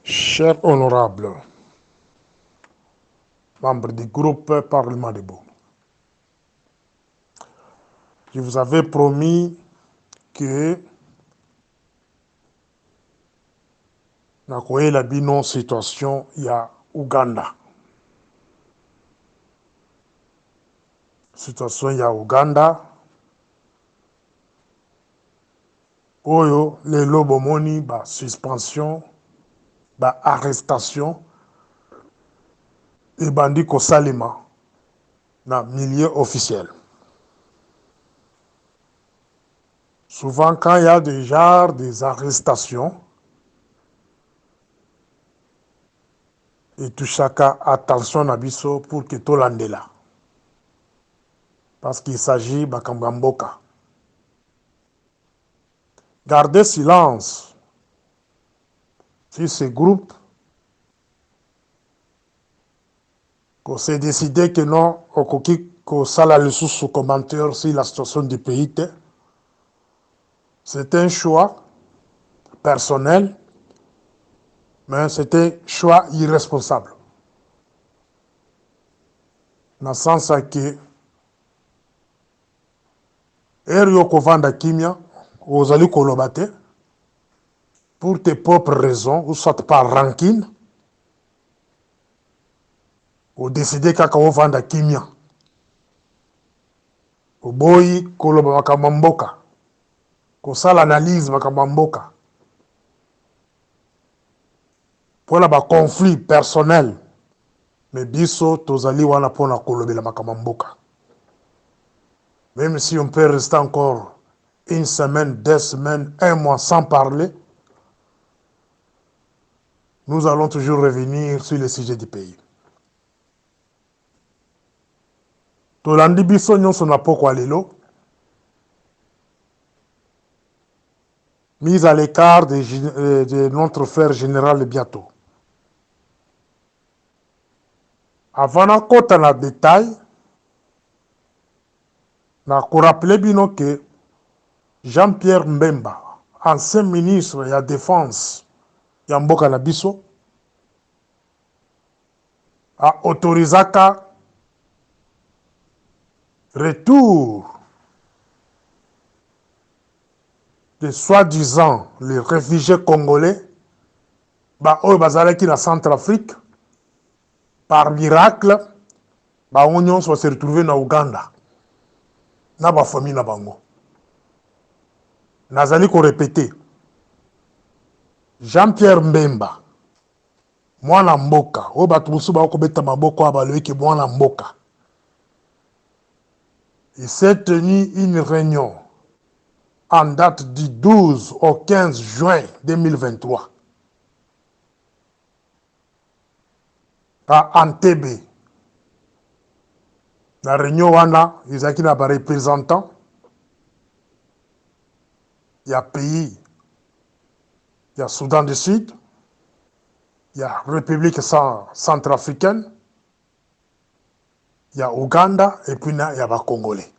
Chers honorables, membres du groupe Parlement debout, je vous avais promis que nakoyela bino situation ya Uganda. Situation ya Uganda oyo lelo bomoni ba suspension, ba arrestation ebandi kosalema na milieu officiel. Souvent quand il y a déjà des arrestations, et tout chacun attention na biso pour que tolandela. Parce qu'il s'agit de mboka. Gardez silence sur ce groupe qu'on s'est décidé que non, qu'on sala le sous commentaire sur la situation du pays. C'est un choix personnel, mais c'était un choix irresponsable. Dans le sens que Erio Kovanda Kimia, aux alliés kolobate, pour tes propres raisons, ou soit par rancune, ou décider qu'à vanda Kimia. Au boy koloba makamamboka. Ko sala analyse makamamboka. Pour la conflit personnel, mais biso tozali wana pona kolobela makamamboka. Même si on peut rester encore une semaine, 2 semaines, 1 mois sans parler, nous allons toujours revenir sur le sujet du pays. Tolandi biso nyonso na poko alelo, mise à l'écart de notre frère général bientôt. Avant de kota na détail, na ko rappeler bino que Jean-Pierre Mbemba, ancien ministre de la Défense ya mboka na biso, a autorisé retour de soi-disant les réfugiés congolais oyo bazalaki na Centrafrique. Par miracle, on nyonso se retrouver na Uganda na ba famille na bango. Nazali ko répéter. Jean-Pierre Mbemba, mwana mboka, oyo bato mosusu bakobeta maboko ya baloyiki mwana mboka. Il s'est tenu une réunion en date du 12 au 15 juin 2023 à Entebbe. La réunion wana, ils ont un représentant. Il y a pays, il y a Soudan du Sud, il y a République centrafricaine, il y a Ouganda et puis il y a les Congolais.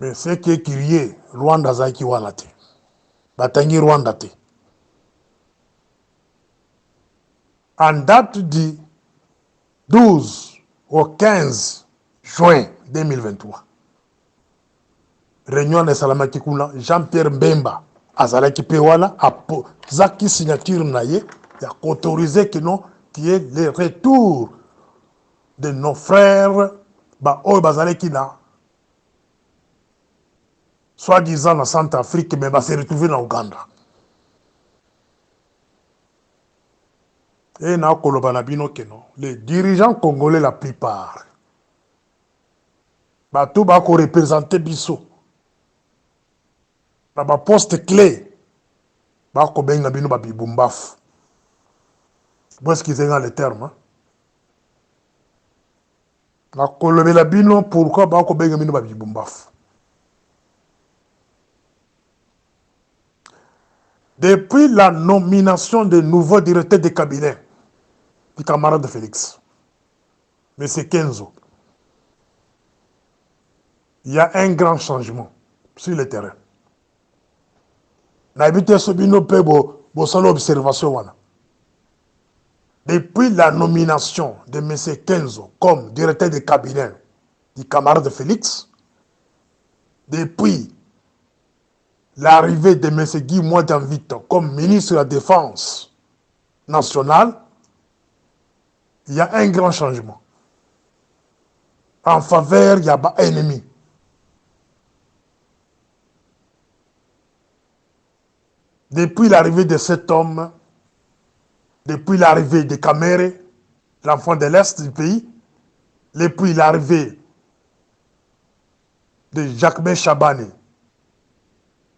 Mais ce qui est crié, Rwanda Zaki Wanate, Batangi Rwanda te. En date du 12 au 15 juin 2023, réunion de Salamaki Kuna, Jean-Pierre Mbemba, Azalaki Pewana, a Zaki signature naye, il a autorisé que non, qui est le retour de nos frères, Bazalaki na, soi-disant dans Centrafrique, mais va se retrouver dans Ouganda. Et na kolobanabino que non, les dirigeants congolais la plupart, tout va représenter Bisso. Ba poste clé, ko benga bino ba bibumbaf. Où est-ce qu'ils ont les termes? Na kolobela bino pourquoi ko benga bino ba bibumbaf. Depuis la nomination de nouveau directeur de cabinet du camarade de Félix, M. Kenzo, il y a un grand changement sur le terrain. N'habitez ce bino pebo observation. Voilà. Depuis la nomination de M. Kenzo comme directeur de cabinet du camarade Félix, depuis l'arrivée de M. Guy Mwadjanvito comme ministre de la Défense nationale, il y a un grand changement. En faveur, il y a un ennemi. Depuis l'arrivée de cet homme, depuis l'arrivée de Kamere, l'enfant de l'Est du pays, depuis l'arrivée de Jacques Chabane,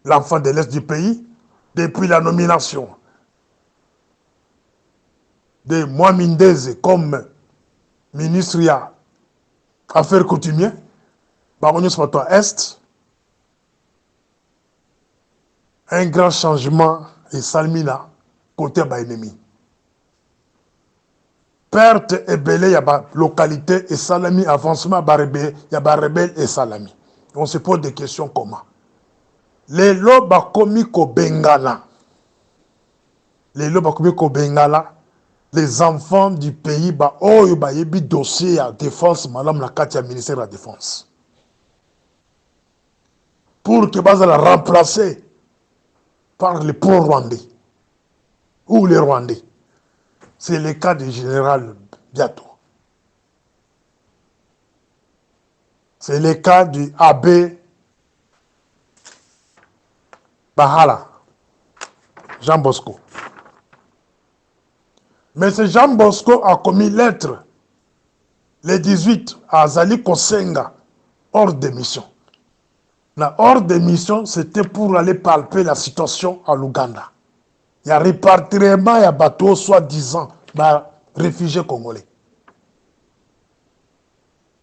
l'enfant de l'Est du pays, depuis la nomination de Mwamindeze comme ministre des Affaires coutumières, Baronnier Soto Est, un grand changement et salmina côté de l'ennemi. Perte et belé, il y a la localité et salami, avancement, il y a rebelle et salami. On se pose des questions comment. Les lobes commis au Bengala. Les lobes commis au Bengala. Les enfants du pays, il y a un dossier à défense, madame la Katia, ministère de la Défense. Pour que la remplacer par les pro-rwandais ou les Rwandais. C'est le cas du général Biato. C'est le cas du abbé Bahala, Jean Bosco. Mais ce Jean Bosco a commis lettre le 18 à Azali Kosenga, hors de mission. La hors de mission, c'était pour aller palper la situation à l'Ouganda. Il y a répartiement, il y a bateau, soi-disant, réfugiés congolais.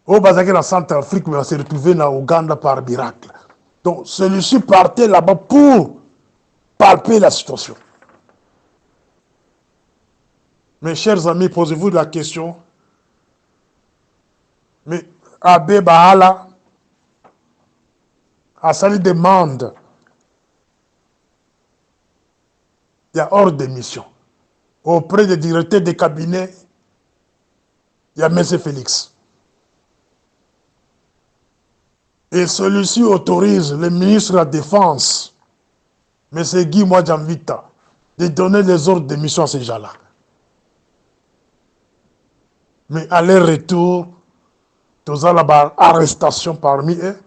Au Bazaki, la Centrafrique, mais on s'est retrouvé dans l'Ouganda par miracle. Donc, celui-ci partait là-bas pour palper la situation. Mes chers amis, posez-vous la question. Mais Abbé Bahala a sali demande. Il y a hors de mission. Auprès des directeurs des cabinets, il y a M. Félix. Et celui-ci autorise le ministre de la Défense, M. Guy Mwadjanvita, de donner les ordres de mission à ces gens-là. Mais à leur retour, tous ont la arrestation parmi eux,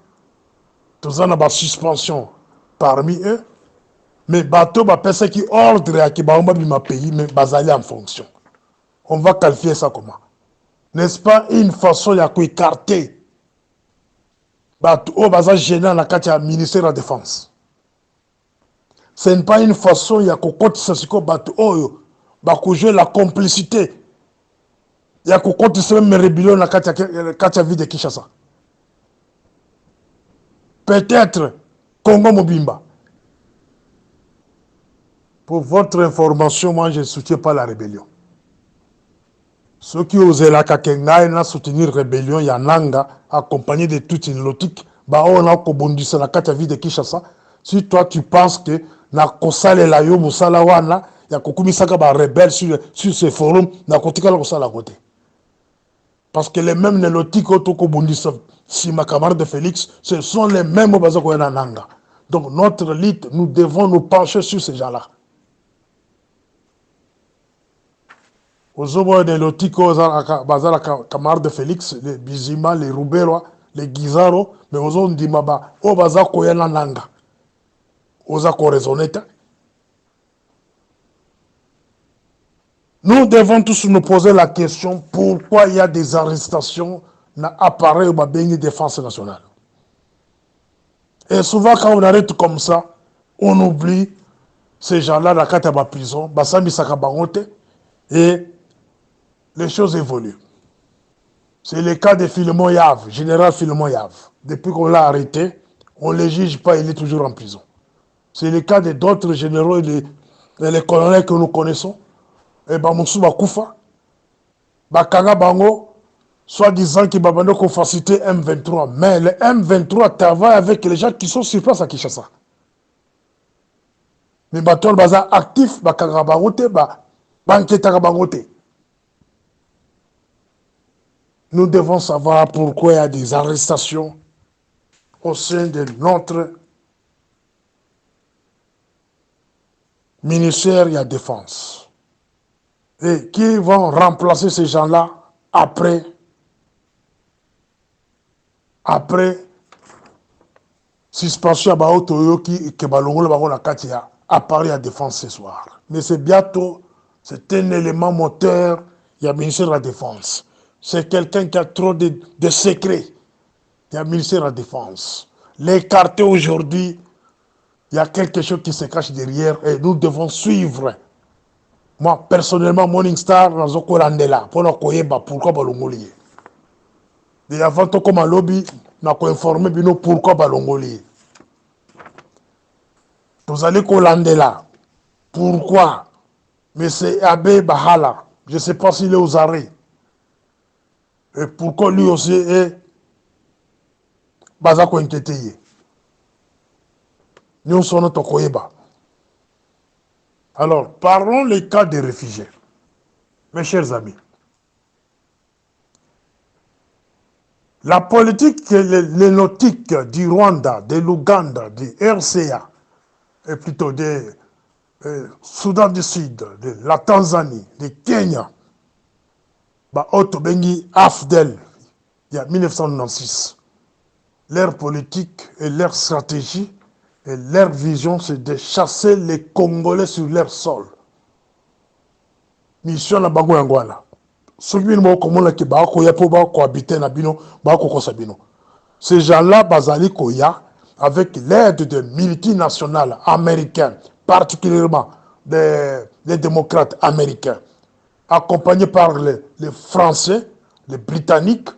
tous ont la suspension parmi eux, mais bateau, personne qui ordre qui va pays, mais basé en fonction. On va qualifier ça comment? N'est-ce pas une façon de écarter bateau basa gênant la carte du ministère de la Défense? Ce n'est pas une façon de côté bateau jouer la complicité. Il y a que quand tu même rébellion la Katia vie de Kinshasa. Peut-être Congo Mobimba. Pour votre information, moi je ne soutiens pas la rébellion. Ceux qui osent la Kakenga soutenir la rébellion, il y a Nanga, accompagné de toute une logique, on a kobondisa la Katia vie de Kinshasa. Si toi tu penses que na kosale la yo musala wana, il y a kokumisaka ba rebelle sur ce forum, na kotika la kosala côté. Parce que les mêmes nélotiques si ma camarade de Félix, ce sont les mêmes au Nanga. Donc notre élite, nous devons nous pencher sur ces gens-là. Aux hommes nélotiques, aux camarades de Félix, les Bizima, les Rubero, les Gizaro, mais aux hommes d'Imaba, aux Baza Koyana Nanga, aux Akorezoneta. Nous devons tous nous poser la question pourquoi il y a des arrestations dans l'appareil ou la défense nationale. Et souvent, quand on arrête comme ça, on oublie ces gens-là dans la prison, et les choses évoluent. C'est le cas de Philemon Yav, général Philemon Yav. Depuis qu'on l'a arrêté, on ne le juge pas, il est toujours en prison. C'est le cas d'autres généraux et les colonels que nous connaissons. Et Moussou Bakoufa, Bakanga Bango, soi-disant qu'il va qu'on faciliter M23. Mais le M23 travaille avec les gens qui sont sur place à Kinshasa. Mais bato baza actif, bakanga bango te, banketaka bango te. Nous devons savoir pourquoi il y a des arrestations au sein de notre ministère de la Défense. Et qui vont remplacer ces gens-là après suspension à Otoyoki que Balongo la Katia à Paris à Défense ce soir. Mais c'est bientôt, c'est un élément moteur, il y a le ministère de la Défense. C'est quelqu'un qui a trop de secrets. Il y a le ministère de la Défense. L'écarter aujourd'hui, il y a quelque chose qui se cache derrière et nous devons suivre. Moi, personnellement, Morning Star, nous avons là pour nous connaître pourquoi Balongo lié. Et avant tout, comme un lobby, nous avons informé pourquoi Balongo lié. Vous allez collander là. Pourquoi? Mais c'est Abbé Bahala. Je ne sais pas s'il est aux arrêts. Et pourquoi lui aussi est Bazako inquiété. Nous sommes notre Koyeba. Alors, parlons les cas des réfugiés. Mes chers amis. La politique lénotique du Rwanda, de l'Ouganda, du RCA, et plutôt de Soudan du Sud, de la Tanzanie, de Kenya, Otobengi AFDEL, il y a 1996. Leur politique et leur stratégie et leur vision, c'est de chasser les Congolais sur leur sol. Mission na bango yangwana. Ceux qui ont communiqué, cohabiter na bino, bino. Ces gens-là, bazali koya, avec l'aide des multinationales américaines, particulièrement des démocrates américains, accompagnés par les Français, les Britanniques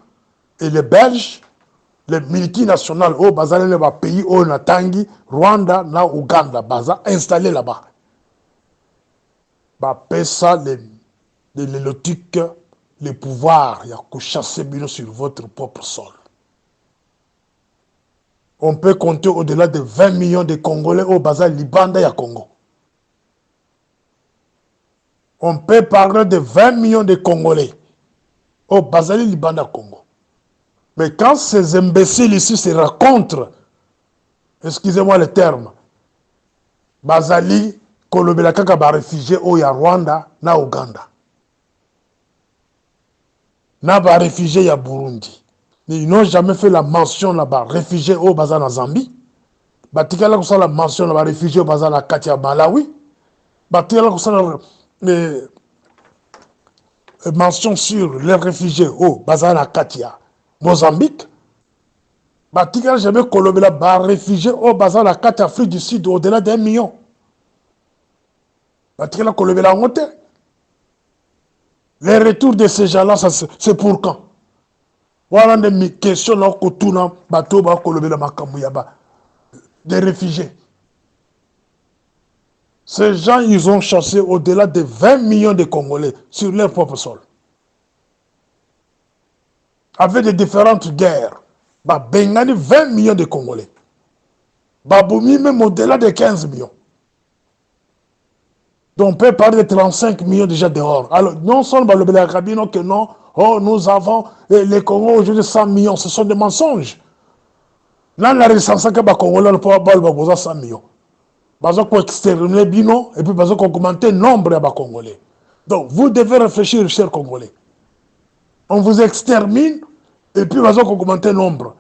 et les Belges, les multinationales au bazali le pays au Natangi, Rwanda, na Ouganda, baza installés là-bas. Pesa les lotiques, les pouvoirs, il y a que chasser bino sur votre propre sol. On peut compter au-delà de 20 millions de Congolais au bazar Libanda et Congo. On peut parler de 20 millions de Congolais au bazar Libanda Congo. Mais quand ces imbéciles ici se rencontrent, excusez-moi le terme, bazali kolobela kaka ba réfugiés au ya Rwanda na Uganda. Na ba réfugiés ya Burundi. Ils n'ont jamais fait la mention là-bas, réfugiés au bazar na Zambie. Batikala ko la mention là-bas, réfugiés au bazar na Katia Malawi. Batikala ko la mention sur les réfugiés au bazar na Katia Mozambique. Batikala jamais kolobela ba réfugiés au bazar na Katia Afrique du Sud au-delà d'1 million. Batikala kolobela ngote. Les retours de ces gens-là, c'est pour quand? Voilà des questions là que tout le bateau va kolobela makamuyaba. Des réfugiés. Ces gens, ils ont chassé au-delà de 20 millions de Congolais sur leur propre sol. Avec des différentes guerres. Bengani 20 millions de Congolais. Baboumi même au-delà de 15 millions. Donc on peut parler de 35 millions déjà dehors. Alors non seulement le Belakabino que non, oh nous avons les Congolais aujourd'hui 100 millions, ce sont des mensonges. Là, la recensée que les Congolais ne peuvent pas 100 millions. Parce qu'on exterminer Bino et puis parce qu'on augmente le nombre de Congolais. Donc vous devez réfléchir, chers Congolais. On vous extermine et puis parce qu'on augmente le nombre.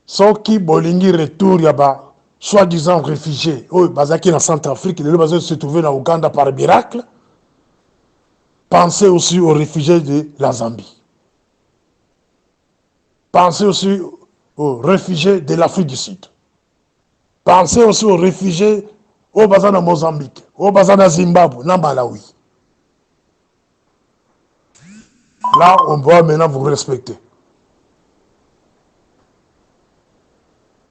Ceux qui bolingi retour là-bas, soi-disant réfugiés, qui en Centrafrique, ils ont se trouver dans Ouganda par miracle. Pensez aussi aux réfugiés de la Zambie. Pensez aussi aux réfugiés de l'Afrique du Sud. Pensez aussi aux réfugiés au bazar de Mozambique, au bazar de Zimbabwe, dans Malawi. Là, on doit maintenant vous respecter.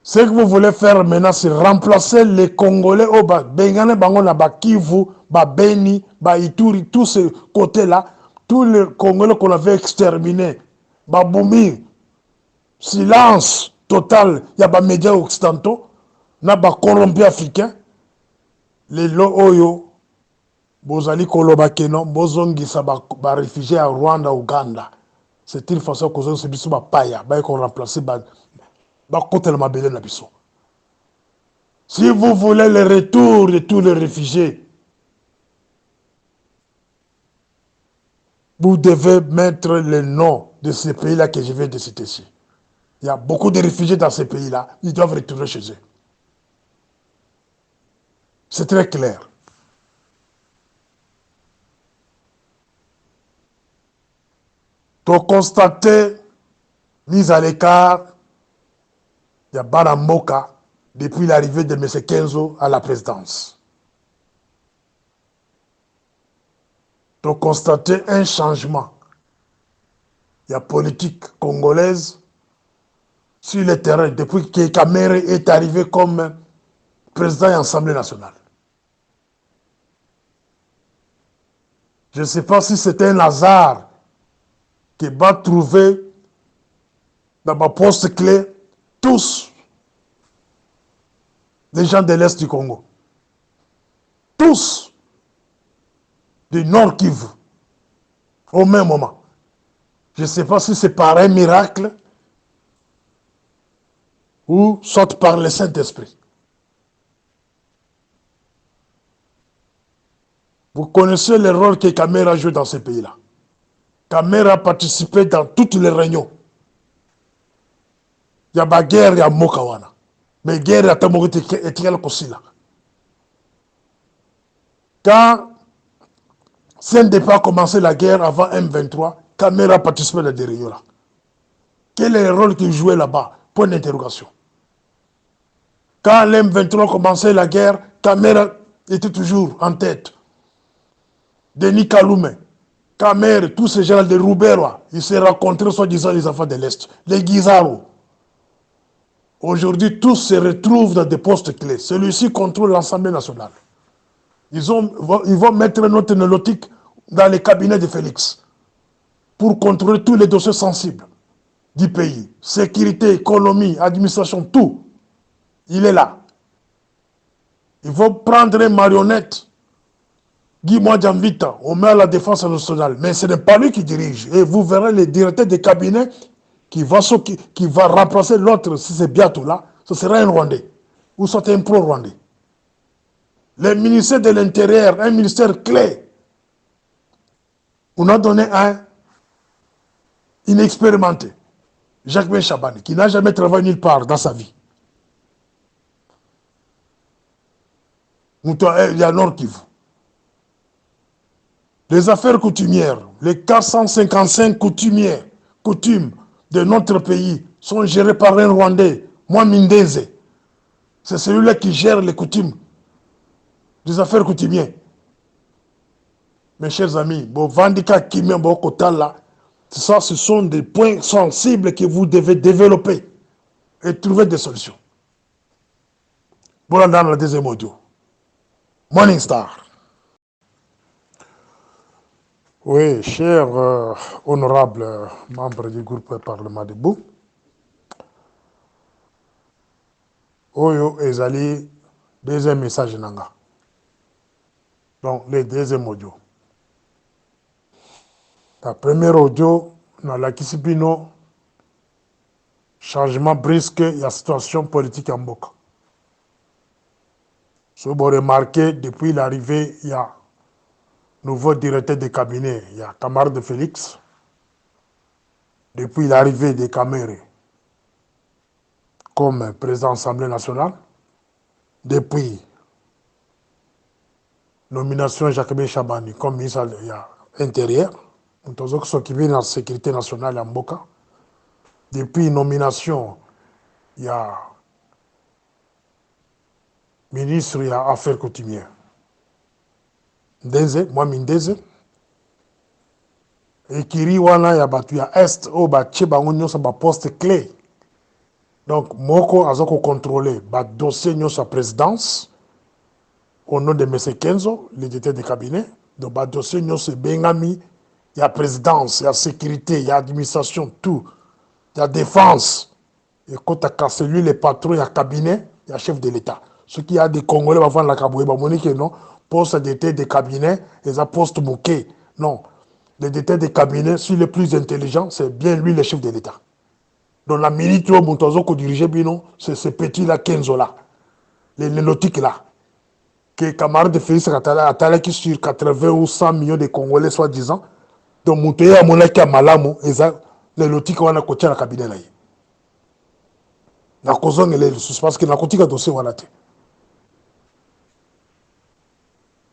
Ce que vous voulez faire maintenant, c'est remplacer les Congolais au Bengane Bango, Kivu, Beni, Ituri, tous ces côtés-là, tous les Congolais qu'on avait exterminés, Baboumi, silence, totale ya bamédias occidentaux na bacorrompu africain lelo oyo bozali koloba keno bozongisa baréfugié ya Rwanda Uganda c'est une façon kozongisa biso bapaya baye koremplace bakotela mabele na biso. Si vous voulez le retour de tous les réfugiés, vous devez mettre le nom de ces pays-là que je viens de citer ici. Il y a beaucoup de réfugiés dans ces pays-là, ils doivent retourner chez eux. C'est très clair. Pour constater, mise à l'écart, il y a Baramboka depuis l'arrivée de M. Kenzo à la présidence. Pour constater un changement, il y a politique congolaise sur le terrain depuis que Kamere est arrivé comme président de l'Assemblée nationale. Je ne sais pas si c'était un hasard qui va trouver dans ma poste clé tous les gens de l'Est du Congo. Tous du Nord Kivu au même moment. Je ne sais pas si c'est par un miracle ou soit par le Saint-Esprit. Vous connaissez le rôle que Kamere a joué dans ces pays-là. Kamere a participé dans toutes les réunions. Il y a la guerre, il y a Mokawana. Mais guerre, il y a Tamorite et Tiel Kosila. Quand CNDP a commencé la guerre avant M23, Kamere a participé à des réunions là. Quel est le rôle qu'il jouait là-bas? Point d'interrogation. Quand l'M23 a commencé la guerre, Kamere était toujours en tête. Denis Kaloume, Kamere, tous ces gens de Rouberwa, ils se rencontraient soi-disant les enfants de l'Est, les Guizaro. Aujourd'hui, tous se retrouvent dans des postes clés. Celui-ci contrôle l'Assemblée nationale. Ils vont mettre notre nélotique dans les cabinets de Félix pour contrôler tous les dossiers sensibles du pays. Sécurité, économie, administration, tout. Il est là. Ils vont prendre une marionnette. Guy Mwadjamvita, on met à la défense nationale. Mais ce n'est pas lui qui dirige. Et vous verrez les directeurs des cabinets qui va remplacer l'autre, si c'est bientôt là, ce sera un Rwandais. Ou soit un pro-Rwandais. Le ministère de l'Intérieur, un ministère clé. On a donné un inexpérimenté, Jacques Ben Chabani, qui n'a jamais travaillé nulle part dans sa vie. Il y a Nord Kivu. Les affaires coutumières, les 455 coutumes de notre pays sont gérées par un Rwandais, moi Mindeze. C'est celui-là qui gère les coutumes, des affaires coutumières. Mes chers amis, ça, ce sont des points sensibles que vous devez développer et trouver des solutions. Voilà dans le deuxième audio. Morning Star. Oui, cher honorable membre du groupe Parlement debout, Oyo ezali deuxième message nanga. Donc, le deuxième audio. La première audio, dans la Kisipino, changement brusque de la situation politique en Boka. Ce que vous remarquez, depuis l'arrivée, il y a nouveau directeur de cabinet, il y a camarade de Félix. Depuis l'arrivée de Kamere comme président de l'Assemblée nationale, depuis nomination Jacques Chabani comme ministre de l'Intérieur, nous avons s'occuper de la sécurité nationale en Boka. Depuis nomination, il y a ministre des Affaires coutumières. Ndeze, moi Mindeze. Et Kiri wana ya batu ya Est, au bache bango nyosa ba poste clé. Donc, moko azoko contrôler ba dossier nyosa présidence au nom de M. Kenzo, le directeur de cabinet. Donc, ba dossier nyosa bengami, il y a présidence, il y a sécurité, il y a administration, tout. Il y a défense. Et quand tu as celui, les patrons, il y a cabinet, il y a chef de l'État. Ceux qui ont des Congolais vont vendre la caboué, que non, poste d'été des cabinets, et ça poste bouquet. Non. Les détails des cabinets, si le plus intelligent, c'est bien lui le chef de l'État. Donc la minute où Montozo ko dirige Bino, c'est ce petit-là, Kenzo là, les lotiques là, que camarade de Félix Atala qui sur 80 ou 100 millions de Congolais, soi-disant, donc Montoya a mon qui a malamu, et ça, les lotiques on a coaché le cabinet là. La cause est le parce que la cotique a dossier on a été.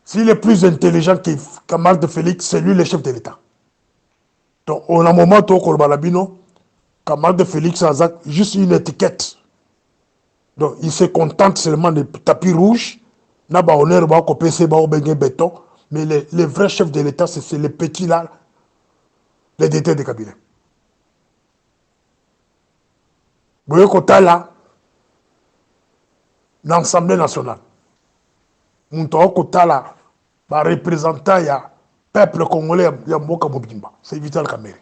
S'il est plus intelligent que camarade de Félix, c'est lui le chef de l'État. Donc on a un moment où on a Bino, camarade de Félix a juste une étiquette. Donc, il se contente seulement des tapis rouges. N'a pas honneur, pas PC, pas béton. Mais les vrais chefs de l'État, c'est les petits là, les détails de cabinet. Vous voyez qu'on là, l'Assemblée nationale. Nous avons là, par représentant, il y a peuple congolais, il y a Mboka Mobimba. C'est Vital Kamerhe.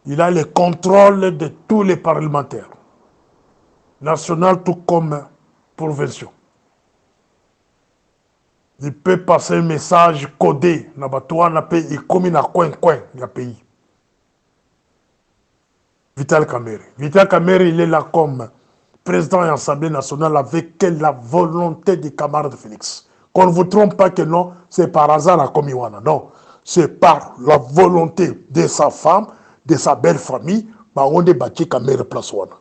Il a le contrôle de tous les parlementaires, national tout comme provinciaux. Il peut passer un message codé, il comme dans coin du pays. Vital Kamerhe. Vital Kamerhe, il est là comme président de l'Assemblée nationale avec la volonté des camarades de Félix. Qu'on ne vous trompe pas que non, c'est par hasard la Komiwana. Non, c'est par la volonté de sa femme, de sa belle famille, on est bâti Kamerhe place wana.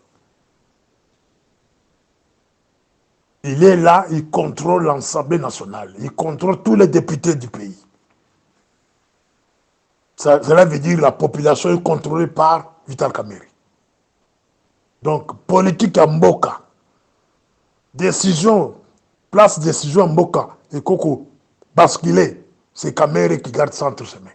Il est là, il contrôle l'Assemblée nationale, il contrôle tous les députés du pays. Cela veut dire que la population est contrôlée par Vital Kamerhe. Donc, politique à Mboka, décision, place décision à Mboka, et Koko, basculer, c'est Kamerhe qui garde ça entre ses mains.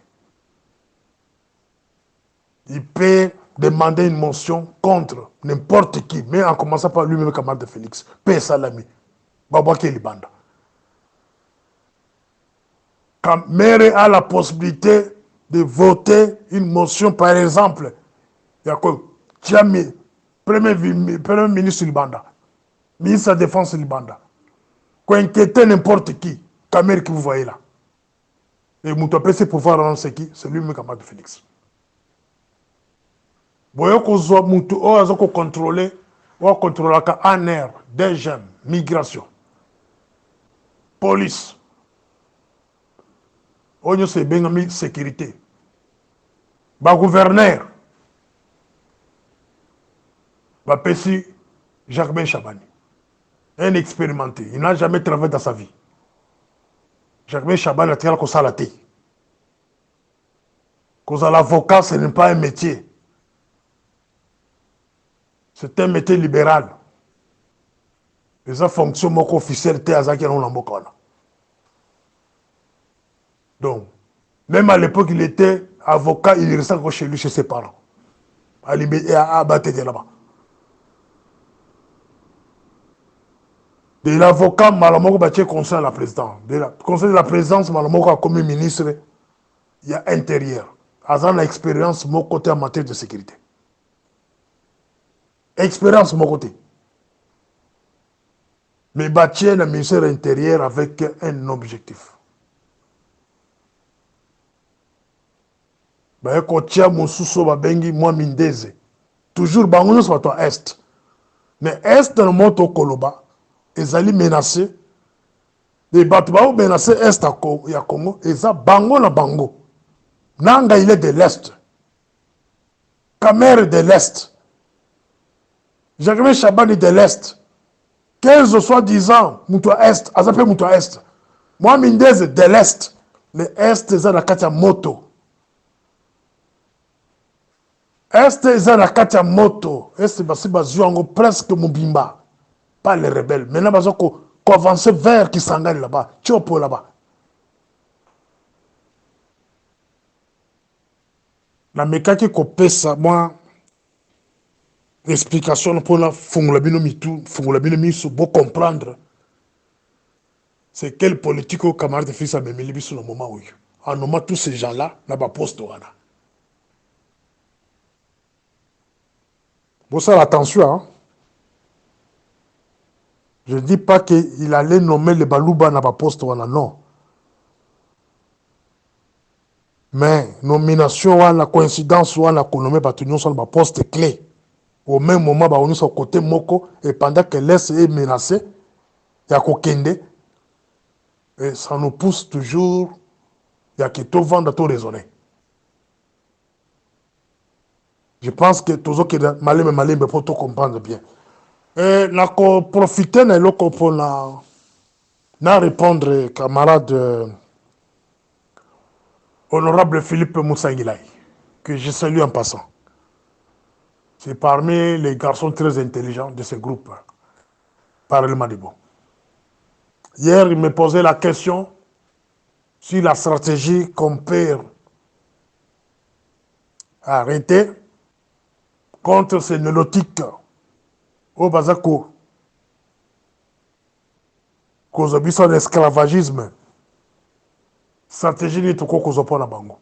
Il peut demander une motion contre n'importe qui, mais en commençant par lui-même, camarade de Félix, P. Salami, Babouake Libanda. Kamerhe a la possibilité de voter une motion, par exemple, il y a quoi, Tchami, premier ministre Libanda, ministre de la Défense Libanda, pour inquiéter n'importe qui, Kamerhe que vous voyez là. Et Moutouapé, c'est pouvoir rendre c'est qui? C'est lui-même camarade de Félix. Vous voyez qu'on soit Moutou, on a contrôlé, on contrôle en air, des jeunes, migration, police, on a c'est bien sécurité, bah gouverneur, bah Pessi, Jacques Chabani, un expérimenté, il n'a jamais travaillé dans sa vie. Jacques Chabani a tiré comme ça la tête. Cause à l'avocat, ce n'est pas un métier. C'est un métier libéral. Et ça fonctionne officiel, donc, même à l'époque, il était avocat, il restait encore chez lui, chez ses parents. À Abaté là-bas. De l'avocat, Malamoko Baché conseil à la présidence. Conseil de la présidence, Malamoko a comme ministre, il y a intérieur. Azan l'expérience, mon côté en matière de sécurité. Expérience, mon côté. Mais Baché, le ministère intérieur avec un objectif. Bah, Kotia, Moussousso, Babengi, moi, Mindeze. Toujours, Bangono, soit toi, Est. Mais Est, dans le monde au Koloba, ils allaient menacer. Les bâtiments menacés Est à Congo, et ça, Bango na Bango. Nanga, il est de l'Est. Kamerhe de l'Est. Jacques Chabani de l'Est. 15 soi-disant, Moutoua Est, Azapé Moutoua Est. Moi, Mindeze de l'Est. Mais Est, c'est la Katia Moto. Est, c'est la Katia Moto. Est, c'est presque Mubimba. Pas les rebelles. Maintenant, parce qu'on avance vers qui s'engage là-bas. Tchopo là-bas. La mécanique qu'on paie ça, moi, l'explication pour la Fungolabino Mitou, Fungolabino Mitou, pour comprendre, c'est quelle politique au camarade de fils à Memeli sur le moment où, en nommant tous ces gens-là, n'a pas poste. Pour ça, attention, hein. Je ne dis pas qu'il allait nommer les Balouba dans la poste, non. Mais nomination, la coïncidence, la nommé sur le poste clé. Au même moment, on est sur le côté Moko, et pendant que l'Est est menacé, il y a Kokende, et ça nous pousse toujours, il y a que tout vendre, tout raisonner. Je pense que tout ce qui est malin, mais faut tout comprendre bien. Et la profiter de l'eau pour répondre, camarade honorable Philippe Moussangilai, que je salue en passant. C'est parmi les garçons très intelligents de ce groupe, parallèlement de bon. Hier, il me posait la question sur la stratégie qu'on peut arrêter contre ces néolotiques au Bazako, cause de l'esclavagisme. Stratégie de tout cause pour la bango.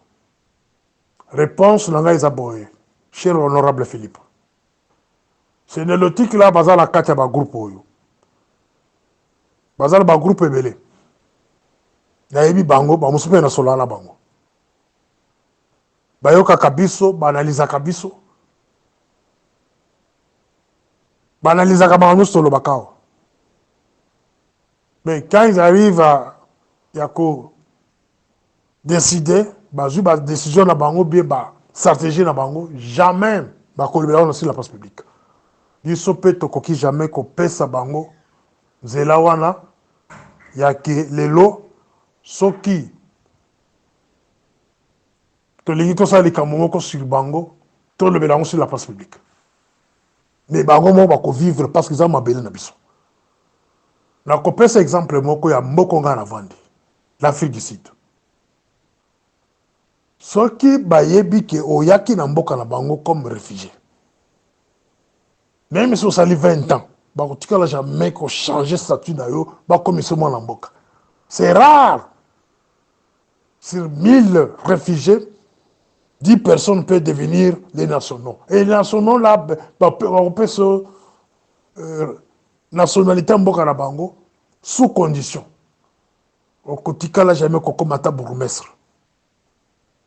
Réponse n'a pas été cher honorable Philippe. Ces néolotiques là, bazar la carte ba groupe oyo. Bazar ba groupe ebele. Na yebi bango, ba musupe na solo na bango. Bayoka kabiso, banaliza kabiso. Banaliza kabango solo bakao. Mais quand ils arrivent à yako décider, bazu ba décision na bango bien ba stratégie na bango, jamais ba kolibera sur la place publique. Biso pe tokoki jamais ko pesa bango zela wana ya ke lelo soki tolingi tosala likambo moko sur bango tolobela yango sur la place publique. Mais bango moko bakovivre parce qu'ils ont mabele na biso. Nakopesa exemple moko ya moko nga na vandi, l'Afrique du Sud. Soki bayebi ke oyaki na mboka na bango comme réfugié, même si osali 20 ans, bakotikala jamais ko changer statut na yo bakomisa mwana mboka. C'est rare. Sur 1000 réfugiés, 10 personnes peuvent devenir les nationaux. Et les nationaux là, on peut se nationalité mboka na bango sous condition. Okotikala jamais kokoma ta bourgmestre.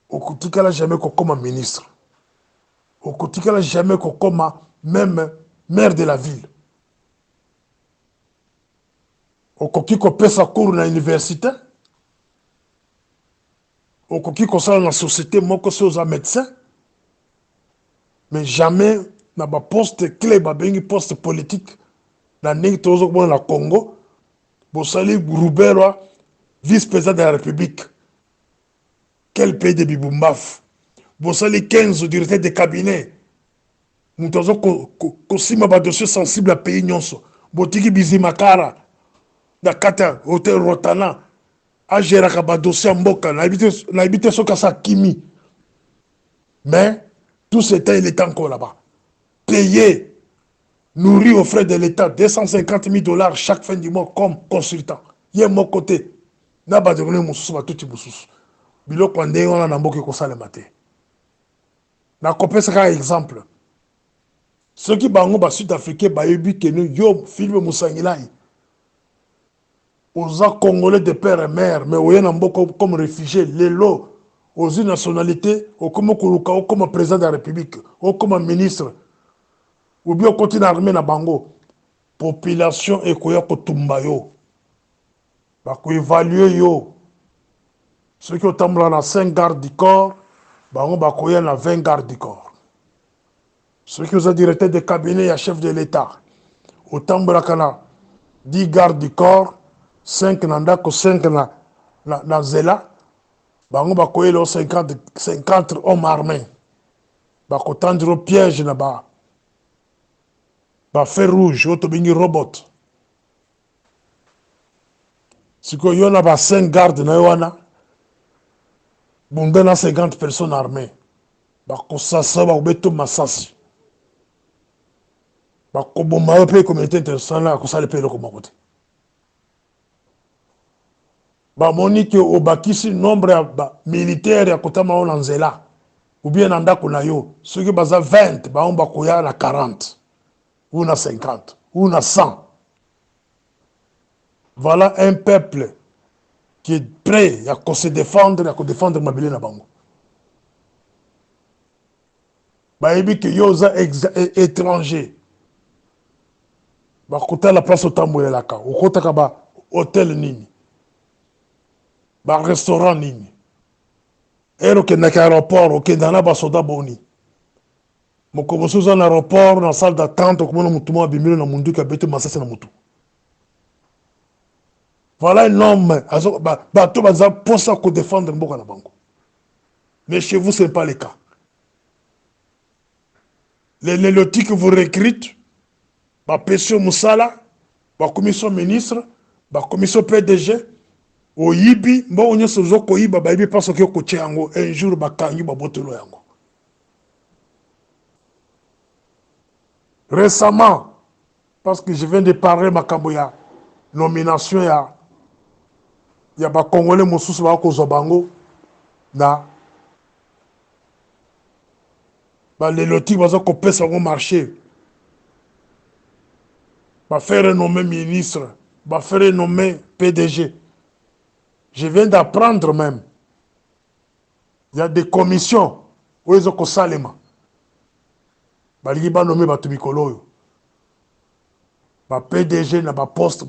Okotikala jamais kokoma ministre. Okotikala jamais kokoma même maire de la ville. Okoki kopesa cours na université. Okoki kosala na société moko so za médecin. Mais jamais na ba poste clé ba bengi poste politique na ndenge tozomona na Congo. Bosali Rouberwa, vice-président de la République. Quel pays de Bibumbaf. Bosali 15 directeurs de cabinet. Nous avons kosima ba dossier sensible à pays nyonso. Botiki Bizimakara. Na kata hôtel Rotana. A géré ba dossier mboka. Na habité Sokasa Kimi. Mais tout ce temps, il est encore là-bas. Payé, nourri aux frais de l'État, 250 000 $ chaque fin du mois comme consultant. Il y a mon côté. Na ba de moussous ba tout moussous. Bilo kwande on a mboka ko sale maté. Na kopesa ka exemple. Ceux qui bango ba sud-africain ba yebi que nous yo Philippe Moussangilai. Aux Congolais de père et mère, mais au Yénambo comme réfugiés, les lots, aux nationalités, comme président de la République, comme ministre, ou bien au continent armé na bango, population et koya kotumba yo, bako évaluer yo, ceux qui ont na 5 gardes du corps, bango bako na 20 gardes du corps. Ceux qui ont directeur de cabinet et chef de l'État, au na 10 gardes du corps, 5 nandako, 5 na zela, bango bakoye lo 50 hommes armés. Bako tendre piège na ba feu rouge, oto bingi robot. Siko yo na ba 5 gardes na yoana, bunde na 50 personnes armées. Bako sasa bako beto masasi. Bako bomba yo pe communauté internationale ko sale pe lo ko makote. Bamoni ke obakisi nombre ya militaire ya kotama ona nzela ou bien dans ndako na yo ceux qui baza 20 baon bakoya na 40 ou na 50 ou na 100. Voilà un peuple qui est prêt à se défendre, à défendre mabele na bango. Bayebi que yo za étranger bakota la place otambolelaka okotaka ba hôtel nini ba restaurant nini ero okendaka aéroport okenda na basoda boni mokomosi oza na aéroport na salle d'attente okomona mutu moko abimeli na munduki abeti masasi na mutu. Voilà un homme bato baza mposa kodéfendre mboka na bango. Mais chez vous ce n'est pas le cas. Les lotis vous recrutent, la pression Moussala, la commission ministre, la commission PDG, au Yibi, bon, on est sur le Koyiba, baby, parce que un jour, bakangi, babotelo yango. Récemment, parce que je viens de parler, ma kamboya, nomination, il y a des Congolais, Moussous, Bakozobango, na. Les lotis vont couper sur le marché. Va faire renommer ministre, va faire renommer PDG. Je viens d'apprendre même. Il y a des commissions où ils ont salema. Ils vont nommer Batumikolo. Va PDG n'a pas poste.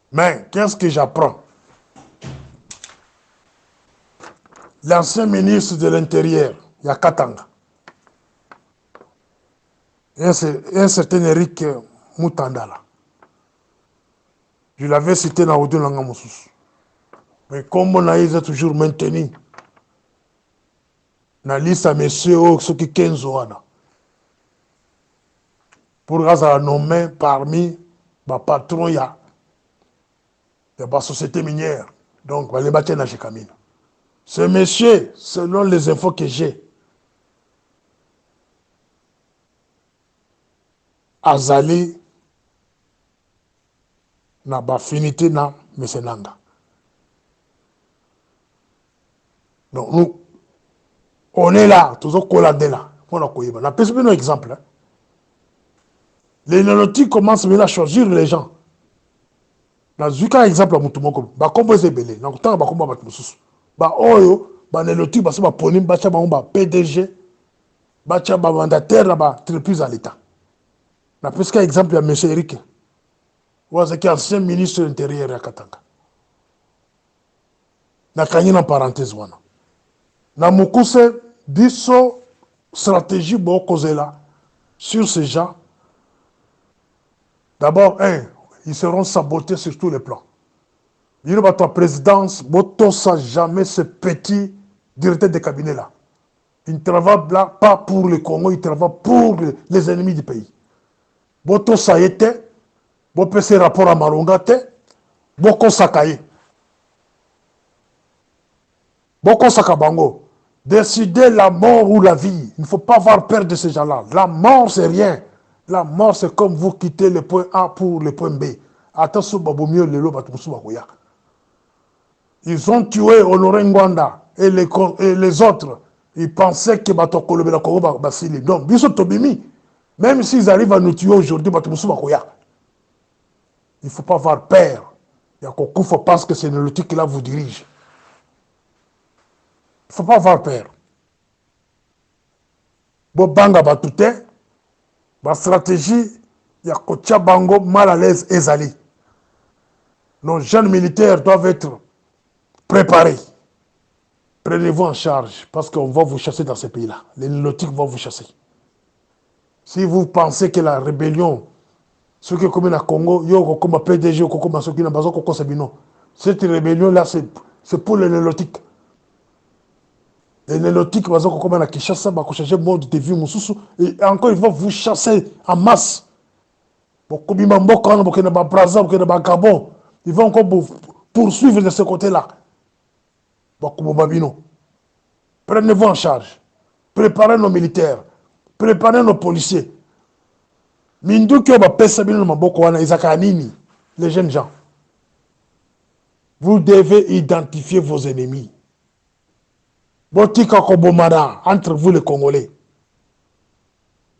Mais qu'est-ce que j'apprends? L'ancien ministre de l'Intérieur, Yakatanga, un certain Eric Moutandala. Je l'avais cité dans Audio Langamoussous. Mais comme on a toujours maintenu la liste à messieurs ceux qui 15 ans, pour la nommer parmi les patrons de la société minière. Donc, les bâtiments dans le camino. Ce monsieur, selon les infos que j'ai, azali na bafinité na mesenanga. Donc nous, on est là, toujours collader là. On a quoi? On a plus un exemple. Hein. Les néolotiques commencent à choisir les gens. Na zuka exemple à Moutoumoko. Ba kombo zebele. Na kutanga ba kombo ba mususu. Ba oyo, ba néolotique ba se ba ponim ba cha ba on ba PDG, ba cha ba mandataire ba entreprise à l'état. Na plus qu'un exemple à M. Eric. Ouazaki ancien ministre de l'Intérieur à Katanga. Na kanyi en parenthèse wana. Na mukuse biso stratégie bo kozela sur ces gens. D'abord, ils seront sabotés sur tous les plans. Il y a ta présidence, Botosa jamais ce petit directeur de cabinet là. Il ne travaille là pas pour le Congo, il travaille pour les ennemis du pays. Botosa était, Bopese rapport à Malongate, Boko Sakaye. Boko Sakabango. Décider la mort ou la vie. Il ne faut pas avoir peur de ces gens-là. La mort, c'est rien. La mort, c'est comme vous quittez le point A pour le point B. Attention, ils ont tué Honoré Ngwanda et les autres. Ils pensaient que Batokolo Congo Basili. Donc, Biso Tobimi, même s'ils arrivent à nous tuer aujourd'hui, il ne faut pas avoir peur. Il y a Kokoufa parce que c'est le qui là vous dirige. Il ne faut pas avoir peur. Bobanga Batouté, ma stratégie, il y a Kocha Bango mal à l'aise Ezali. Nos jeunes militaires doivent être préparés. Prenez-vous en charge parce qu'on va vous chasser dans ces pays-là. Les nautiques vont vous chasser. Si vous pensez que la rébellion, ceux qui commettent à Congo, comme PDG, comme ceux qui n'ont pas encore Sabino, cette rébellion-là, c'est pour les nélotiques. Les nélotiques, comme à Kinshasa, vont changer le mode de vie, et encore, ils vont vous chasser en masse. Ils vont encore poursuivre de ce côté-là. Prenez-vous en charge. Préparez nos militaires. Préparez nos policiers. Les jeunes gens. Vous devez identifier vos ennemis. Botika Kobomada, entre vous les Congolais.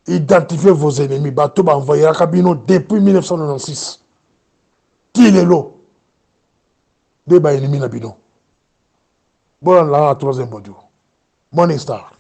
Identifiez vos ennemis. Bateau va envoyer à Kabino depuis 1996. Qui est l'eau? Deux ennemis Nabino. Bon, là, troisième module. Morning Star.